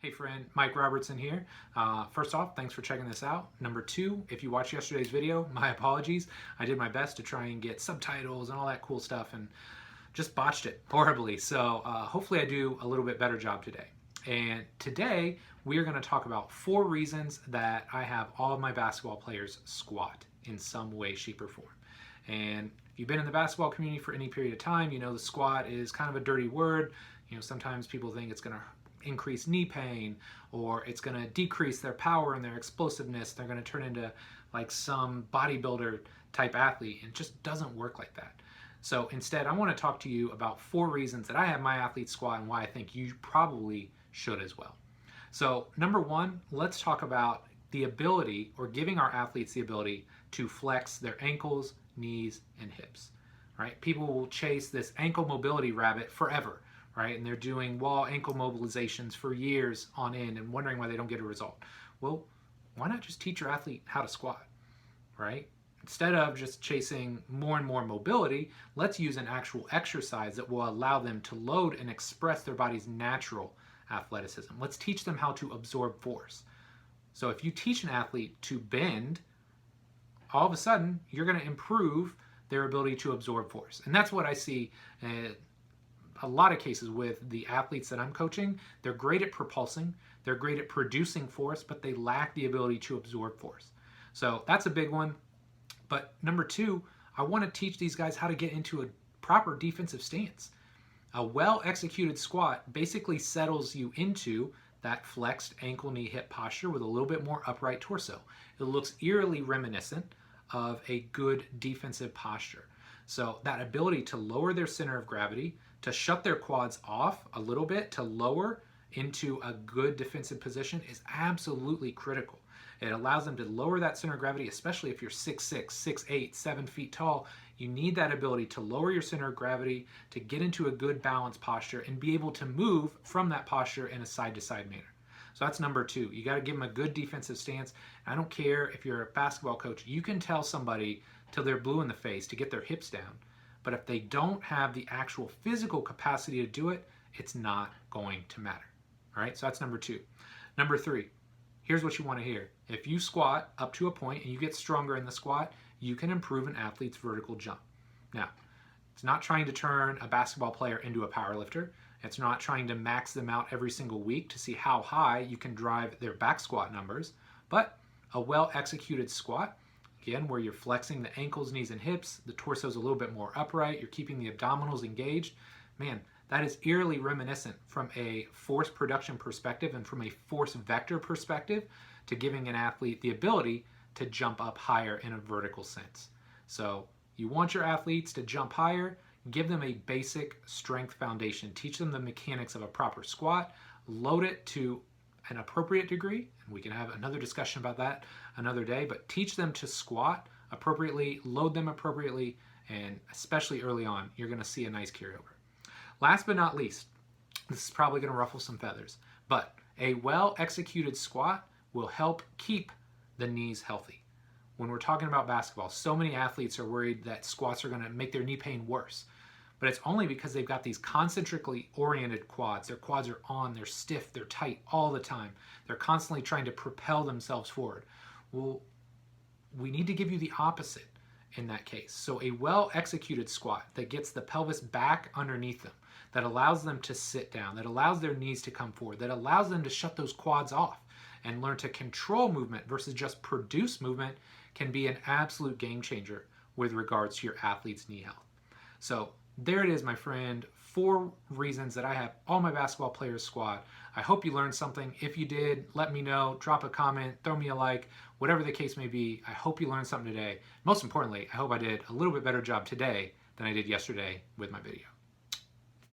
Hey friend, Mike Robertson here. First off, thanks for checking this out. Number two, if you watched yesterday's video, my apologies. I did my best to try and get subtitles and all that cool stuff and just botched it horribly. So hopefully I do a little bit better job today. And today we are going to talk about 4 reasons that I have all of my basketball players squat in some way, shape, or form. And if you've been in the basketball community for any period of time, you know the squat is kind of a dirty word. You know, sometimes people think it's going to increase knee pain, or it's going to decrease their power and their explosiveness. They're going to turn into like some bodybuilder type athlete, and it just doesn't work like that. So instead, I want to talk to you about 4 reasons that I have my athletes squat and why I think you probably should as well. So number 1, let's talk about the ability, or giving our athletes the ability to flex their ankles, knees, and hips. Right? People will chase this ankle mobility rabbit forever. Right? And they're doing wall ankle mobilizations for years on end and wondering why they don't get a result. Well, why not just teach your athlete how to squat, right? Instead of just chasing more and more mobility, let's use an actual exercise that will allow them to load and express their body's natural athleticism. Let's teach them how to absorb force. So if you teach an athlete to bend, all of a sudden you're going to improve their ability to absorb force. And that's what I see a lot of cases with the athletes that I'm coaching. They're great at propulsing, they're great at producing force, but they lack the ability to absorb force. So that's a big one. But number 2, I want to teach these guys how to get into a proper defensive stance. A well-executed squat basically settles you into that flexed ankle, knee, hip posture with a little bit more upright torso. It looks eerily reminiscent of a good defensive posture. So that ability to lower their center of gravity, to shut their quads off a little bit, to lower into a good defensive position is absolutely critical. It allows them to lower that center of gravity, especially if you're 6'6", 6'8", 7 feet tall. You need that ability to lower your center of gravity, to get into a good balanced posture and be able to move from that posture in a side-to-side manner. So that's number 2. You got to give them a good defensive stance. I don't care if you're a basketball coach. You can tell somebody till they're blue in the face to get their hips down. But if they don't have the actual physical capacity to do it, it's not going to matter. All right, so that's number 2. Number 3, here's what you want to hear. If you squat up to a point and you get stronger in the squat, you can improve an athlete's vertical jump. Now, it's not trying to turn a basketball player into a power lifter. It's not trying to max them out every single week to see how high you can drive their back squat numbers, but a well-executed squat, again, where you're flexing the ankles, knees, and hips, the torso's a little bit more upright, you're keeping the abdominals engaged, man, that is eerily reminiscent from a force production perspective and from a force vector perspective to giving an athlete the ability to jump up higher in a vertical sense. So you want your athletes to jump higher, give them a basic strength foundation, teach them the mechanics of a proper squat, load it to an appropriate degree, and we can have another discussion about that another day, but teach them to squat appropriately, load them appropriately, and especially early on, you're going to see a nice carryover. Last but not least, this is probably going to ruffle some feathers, but a well-executed squat will help keep the knees healthy. When we're talking about basketball, so many athletes are worried that squats are going to make their knee pain worse. But it's only because they've got these concentrically oriented quads. Their quads are on, they're stiff, they're tight all the time. They're constantly trying to propel themselves forward. Well, we need to give you the opposite in that case. So a well-executed squat that gets the pelvis back underneath them, that allows them to sit down, that allows their knees to come forward, that allows them to shut those quads off and learn to control movement versus just produce movement, can be an absolute game changer with regards to your athlete's knee health. So there it is, my friend. 4 reasons that I have all my basketball players squat. I hope you learned something. If you did, let me know. Drop a comment, throw me a like, whatever the case may be. I hope you learned something today. Most importantly, I hope I did a little bit better job today than I did yesterday with my video.